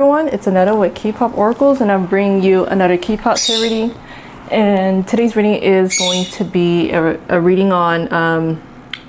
Everyone, it's Aneta with Kpop Oracles, and I'm bringing you another Kpop tarot reading. And today's reading is going to be a reading on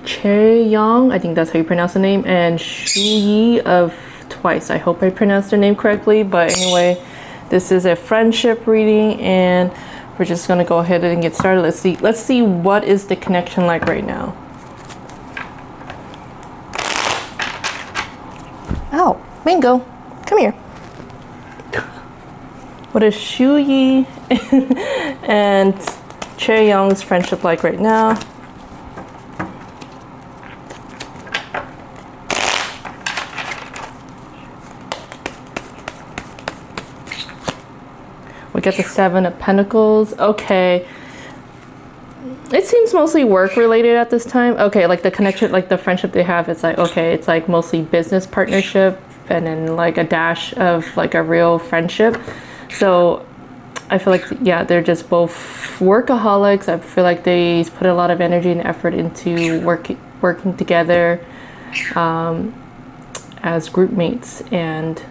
Chaeyoung, I think that's how you pronounce the name, and Tzuyu of Twice. I hope I pronounced their name correctly, but anyway, this is a friendship reading, and we're just gonna go ahead and get started. Let's see what is the connection like right now. Oh, Mango, come here. What is Tzuyu and Chaeyoung's friendship like right now? We got the Seven of Pentacles. Okay. It seems mostly work related at this time. Okay, like the connection, like the friendship they have, it's like, okay, it's like mostly business partnership and then like a dash of like a real friendship. So I feel like, yeah, they're just both workaholics. I feel like they put a lot of energy and effort into working together as group mates. And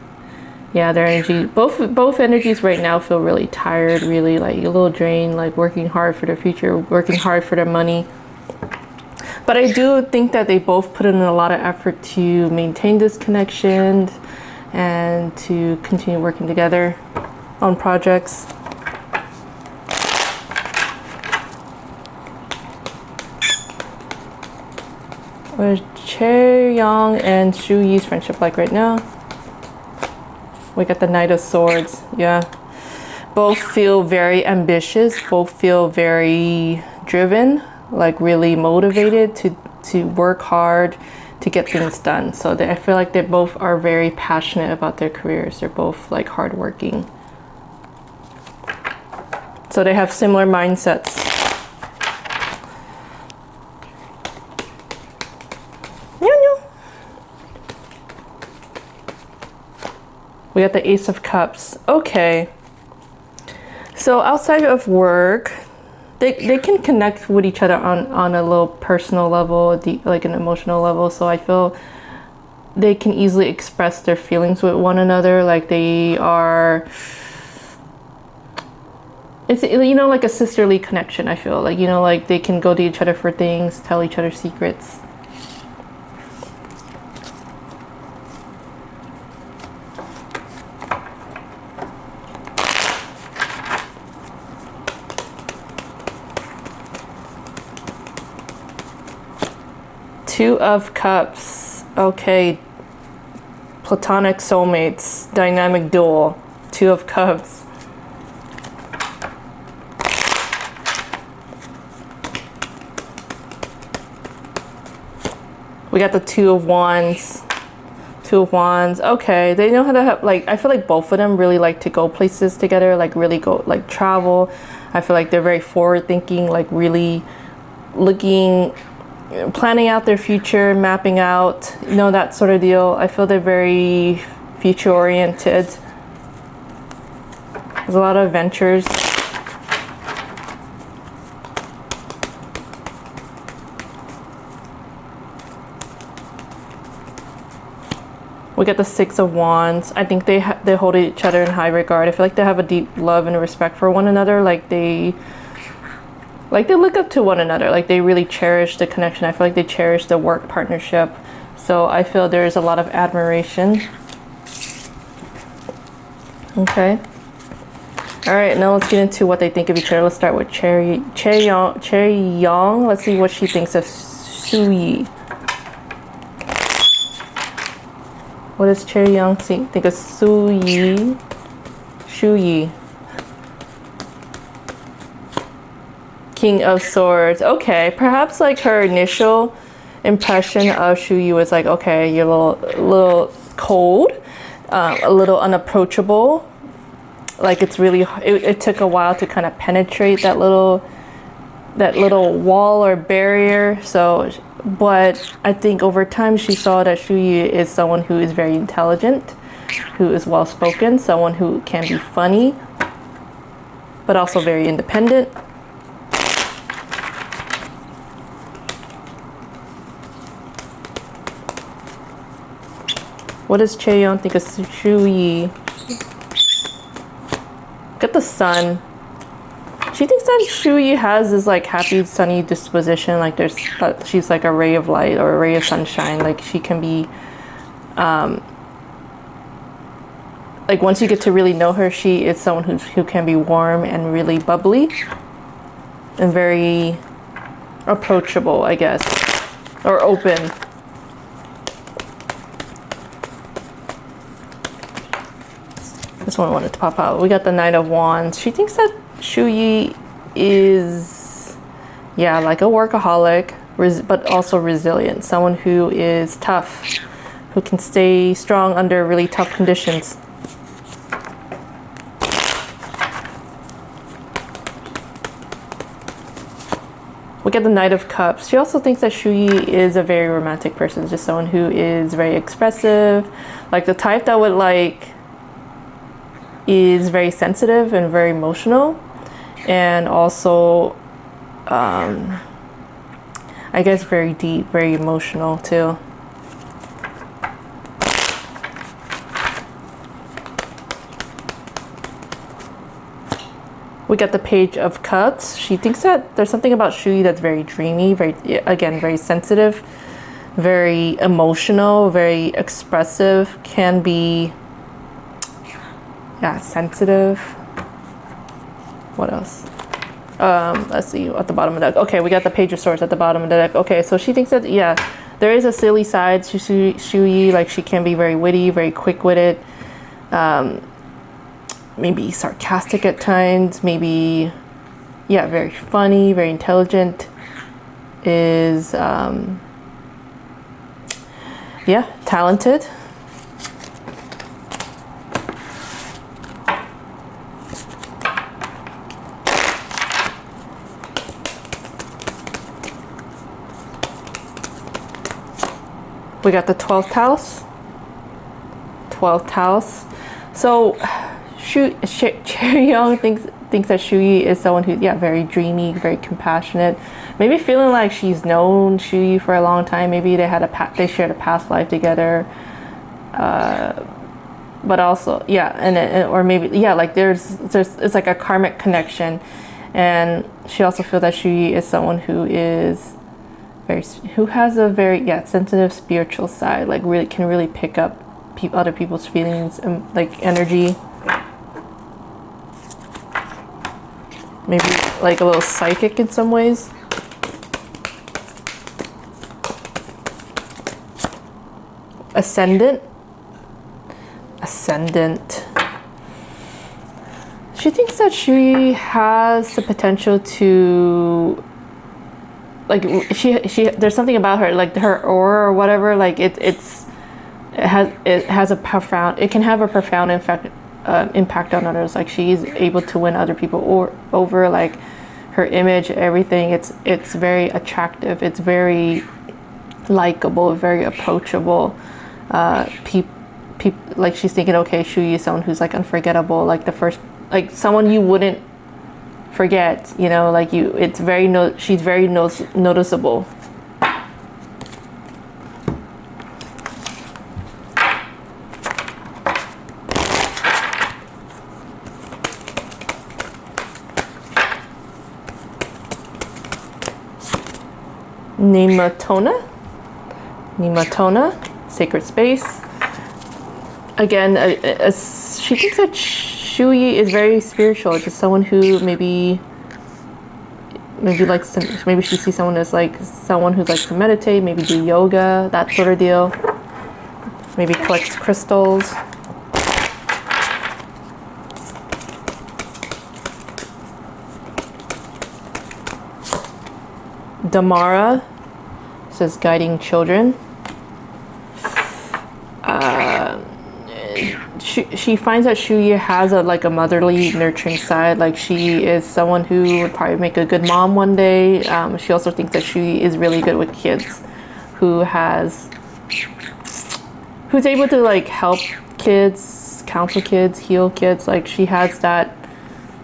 yeah, their energy, both energies right now feel really tired, really like a little drained, like working hard for their future, working hard for their money. But I do think that they both put in a lot of effort to maintain this connection and to continue working together on projects. Where's Chaeyoung and Tsuyu's friendship like right now? We got the Knight of Swords. Yeah, both feel very ambitious, both feel very driven, like really motivated to work hard to get things done. So I feel like they both are very passionate about their careers. They're both like hardworking. So they have similar mindsets. We got the Ace of Cups. Okay. So outside of work, they can connect with each other on a little personal level, like an emotional level. So I feel they can easily express their feelings with one another. Like they are, it's, you know, like a sisterly connection. I feel like, you know, like they can go to each other for things, tell each other secrets. Two of Cups. Okay. Platonic soulmates. Dynamic duel. Two of Cups. We got the Two of Wands. Two of Wands. Okay. They know how to have, like, I feel like both of them really like to go places together, like really go, like travel. I feel like they're very forward thinking, like really looking, planning out their future, mapping out, you know, that sort of deal. I feel they're very future oriented. There's a lot of adventures. We got the Six of Wands. I think they hold each other in high regard. I feel like they have a deep love and respect for one another. Like they look up to one another, like they really cherish the connection. I feel like they cherish the work partnership. So I feel there's a lot of admiration. Okay. All right, now let's get into what they think of each other. Let's start with Chaeyoung. Let's see what she thinks of Tzuyu. What does Chaeyoung think of Tzuyu? King of Swords. Okay, perhaps like her initial impression of Tzuyu was like, okay, you're a little cold, a little unapproachable. Like it's really, it took a while to kind of penetrate that little wall or barrier. So, but I think over time she saw that Tzuyu is someone who is very intelligent, who is well spoken, someone who can be funny, but also very independent. What does Chaeyoung think of Tzuyu? Get the sun. She thinks that Shuyi has this like happy, sunny disposition. Like she's like a ray of light or a ray of sunshine. Like she can be, like once you get to really know her, she is someone who can be warm and really bubbly and very approachable, I guess, or open. This one wanted to pop out. We got the Knight of Wands. She thinks that Shuyi is, yeah, like a workaholic, but also resilient. Someone who is tough, who can stay strong under really tough conditions. We get the Knight of Cups. She also thinks that Shuyi is a very romantic person, just someone who is very expressive, like the type that would like is very sensitive and very emotional, and also I guess very deep, very emotional too. We got the Page of Cups. She thinks that there's something about Shuyi that's very dreamy, very sensitive, very emotional, very expressive, can be, yeah, sensitive. What else? Let's see, at the bottom of the deck. Okay, we got the Page of Swords at the bottom of the deck. Okay, so she thinks that, yeah, there is a silly side to Shuyi. Like she can be very witty, very quick-witted, maybe sarcastic at times, maybe, yeah, very funny, very intelligent, is, yeah, talented. We got the 12th house. 12th house. So Chaeyoung thinks that Shuyi is someone who, yeah, very dreamy, very compassionate. Maybe feeling like she's known Shuyi for a long time. Maybe they shared a past life together. But also, yeah, and or maybe, yeah, like there's it's like a karmic connection. And she also feels that Shuyi is someone who has a very, yeah, sensitive spiritual side. Like really can really pick up other people's feelings and like energy. Maybe like a little psychic in some ways. Ascendant. She thinks that Shuyi has the potential to, like, there's something about her, like her aura or whatever, like it can have a profound impact on others. Like she's able to win other people over, like her image, everything. It's very attractive. It's very likable, very approachable. Like she's thinking, okay, Shuyi is someone who's like unforgettable, like like someone you wouldn't forget, you know, like she's very noticeable. 𝕂𝕡𝕠𝕡, sacred space. Again, she thinks that Shuyi is very spiritual, just someone who maybe likes to, maybe she sees someone as like someone who likes to meditate, maybe do yoga, that sort of deal. Maybe collects crystals. Damara says guiding children. She finds that Shuyi has a motherly, nurturing side. Like she is someone who would probably make a good mom one day. She also thinks that Shuyi is really good with kids, who's able to like help kids, counsel kids, heal kids. Like she has that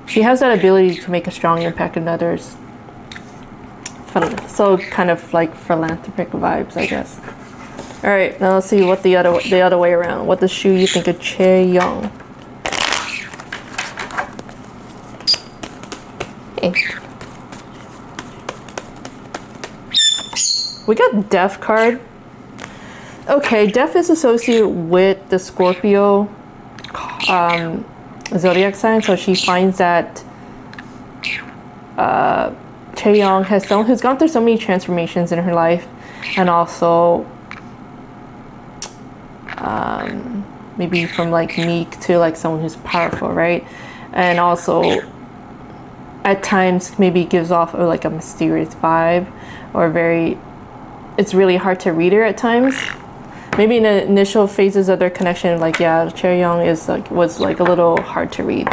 ability to make a strong impact on others. So kind of like philanthropic vibes, I guess. All right, now let's see what the other way around. What does Shuyi think of Chaeyoung? Okay. We got Death card. Okay, Death is associated with the Scorpio zodiac sign, so she finds that Chaeyoung has someone who's gone through so many transformations in her life, and also maybe from like meek to like someone who's powerful, right? And also at times maybe gives off like a mysterious vibe, or it's really hard to read her at times. Maybe in the initial phases of their connection, like, yeah, Chaeyoung was like a little hard to read.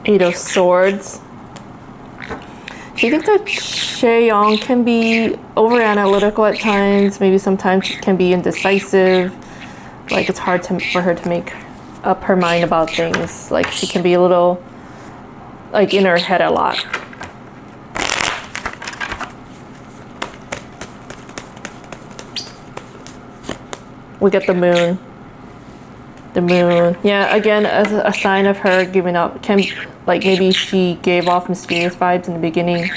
Eight of Swords. She thinks that Chaeyoung can be over analytical at times, maybe sometimes can be indecisive. Like it's hard for her to make up her mind about things. Like she can be a little like in her head a lot. We get the moon. The moon. Yeah, again, as a sign of her giving up. Like maybe she gave off mysterious vibes in the beginning.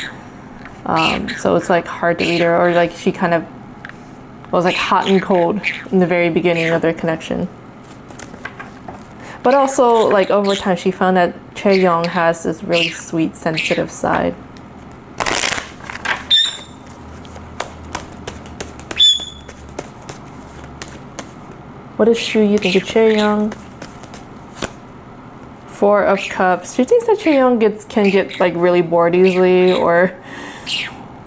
So it's like hard to read her, or like she kind of was like hot and cold in the very beginning of their connection. But also, like over time, she found that Chaeyoung has this really sweet, sensitive side. What does Tzuyu think of Chaeyoung? Four of Cups. She thinks that Chaeyoung can get like really bored easily, or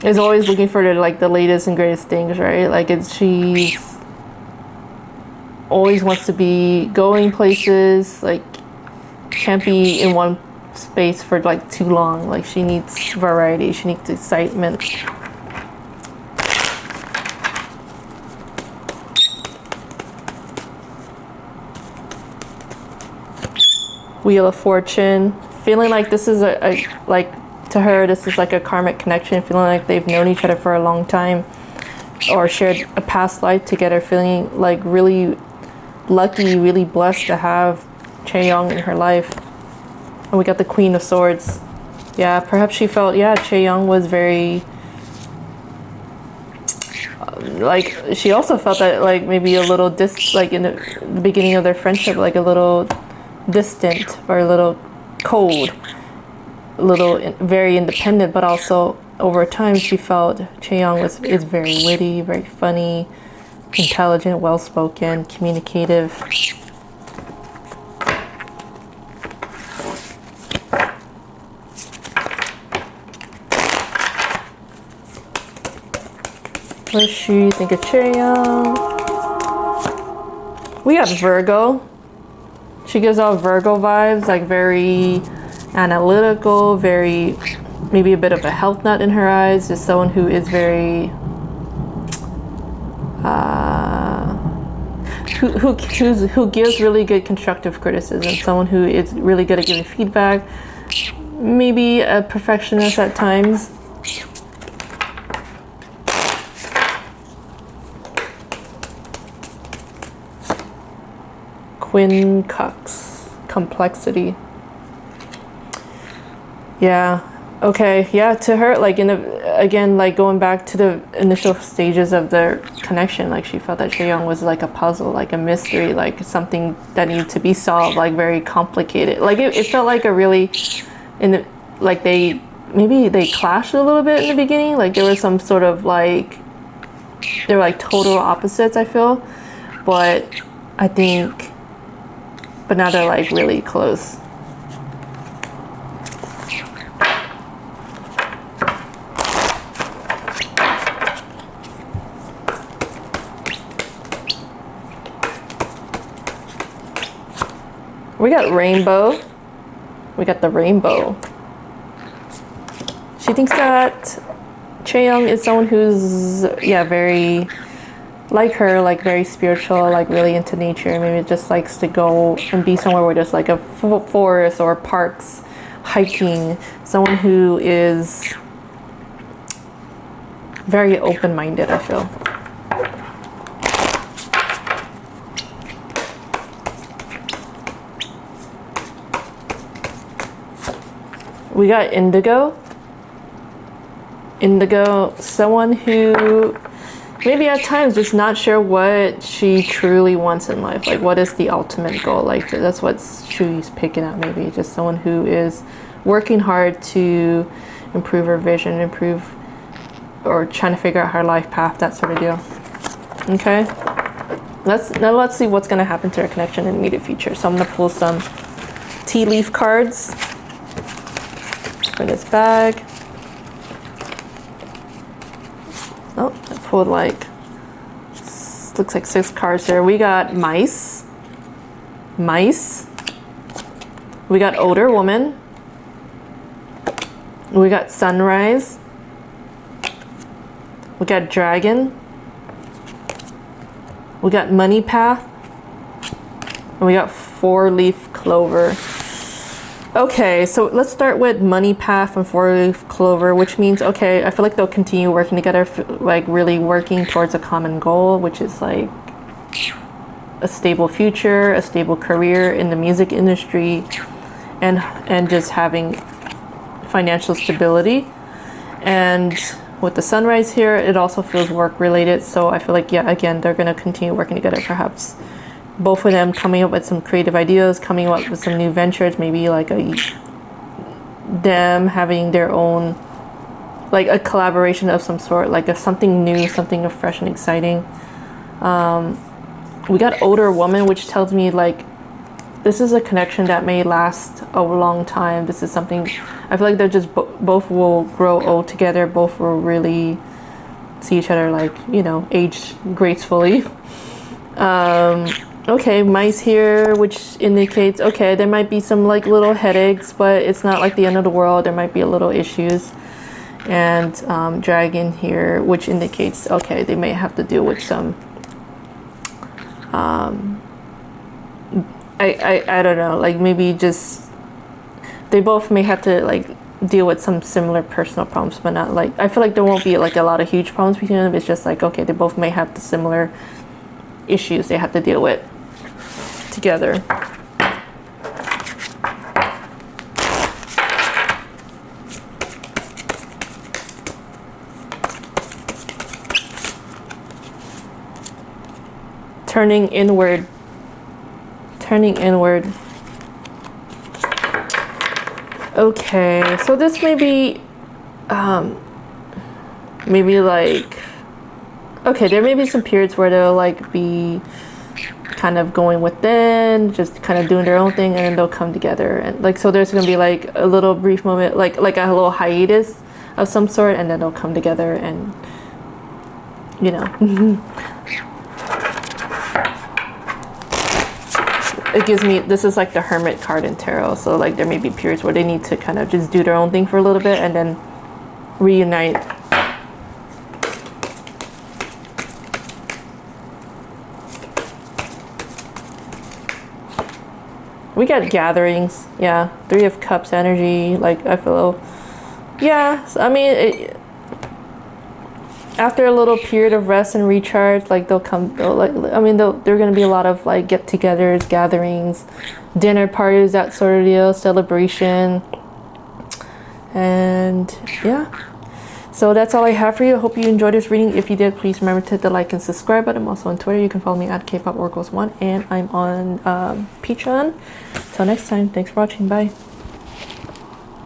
is always looking for the latest and greatest things, right? Like she's always wants to be going places, like can't be in one space for like too long. Like she needs variety, she needs excitement. Wheel of Fortune. Feeling like this is like to her this is like a karmic connection, feeling like they've known each other for a long time or shared a past life together, feeling like really lucky, really blessed to have Chaeyoung in her life. And we got the Queen of Swords. Yeah, perhaps she felt, yeah, Chaeyoung was very like she also felt that like maybe a little like in the beginning of their friendship, like a little distant or a little cold, a little very independent, but also over time she felt Chaeyoung is very witty, very funny, intelligent, well-spoken, communicative. What does she think of Chaeyoung? We got Virgo. She gives off Virgo vibes, like very analytical, very maybe a bit of a health nut in her eyes. Just someone who is very who gives really good constructive criticism. Someone who is really good at giving feedback. Maybe a perfectionist at times. Queen Cups, complexity. Yeah, okay, yeah, to her, like again, like going back to the initial stages of their connection, like she felt that Chaeyoung was like a puzzle, like a mystery, like something that needed to be solved, like very complicated. Like it felt like a really, like maybe they clashed a little bit in the beginning, like there was some sort of like, they were like total opposites, I feel, but now they're like really close. We got Rainbow. We got the Rainbow. She thinks that Chaeyoung is someone who's, yeah, very like her, like very spiritual, like really into nature. Maybe just likes to go and be somewhere where there's like a forest or parks, hiking. Someone who is very open-minded, I feel. We got indigo. Indigo, someone who maybe at times just not sure what she truly wants in life. Like, what is the ultimate goal? Like, that's what Shuyu's picking up. Maybe just someone who is working hard to improve her vision, or trying to figure out her life path, that sort of deal. Okay, let's see what's going to happen to her connection in the immediate future. So I'm going to pull some tea leaf cards for this bag. Oh, I pulled like, looks like 6 cards here. We got mice. We got older woman. We got sunrise. We got dragon. We got money path. And we got 4-leaf clover. Okay, so let's start with money path and 4-leaf clover, which means, okay, I feel like they'll continue working together, like really working towards a common goal, which is like a stable future, a stable career in the music industry, and just having financial stability. And with the sunrise here, it also feels work related. So I feel like, yeah, again, they're going to continue working together, perhaps both of them coming up with some creative ideas, coming up with some new ventures, maybe like them having their own, like a collaboration of some sort, like something new, something fresh and exciting. We got older woman, which tells me like this is a connection that may last a long time. This is something I feel like they're just both will grow old together. Both will really see each other, like, you know, age gracefully. Okay, mice here, which indicates, okay, there might be some like little headaches, but it's not like the end of the world. There might be a little issues. And dragon here, which indicates, okay, they may have to deal with some I don't know, like maybe just they both may have to like deal with some similar personal problems, but not like, I feel like there won't be like a lot of huge problems between them. It's just like, okay, they both may have the similar issues they have to deal with together. Turning inward. Okay, so this may be maybe like, okay, there may be some periods where they'll like be kind of going within, just kind of doing their own thing, and then they'll come together, and like, so there's gonna be like a little brief moment, like a little hiatus of some sort, and then they'll come together, and you know. It gives me, this is like the Hermit card in tarot, so like there may be periods where they need to kind of just do their own thing for a little bit and then reunite. We got gatherings, yeah, 3 of Cups energy, like I feel, yeah, I mean, after a little period of rest and recharge, like they'll like, I mean, there are going to be a lot of like get-togethers, gatherings, dinner parties, that sort of deal, celebration, and yeah. So that's all I have for you. I hope you enjoyed this reading. If you did, please remember to hit the like and subscribe button. I'm also on Twitter. You can follow me at Kpop Oracles 1, and I'm on Patreon. Till next time, thanks for watching. Bye.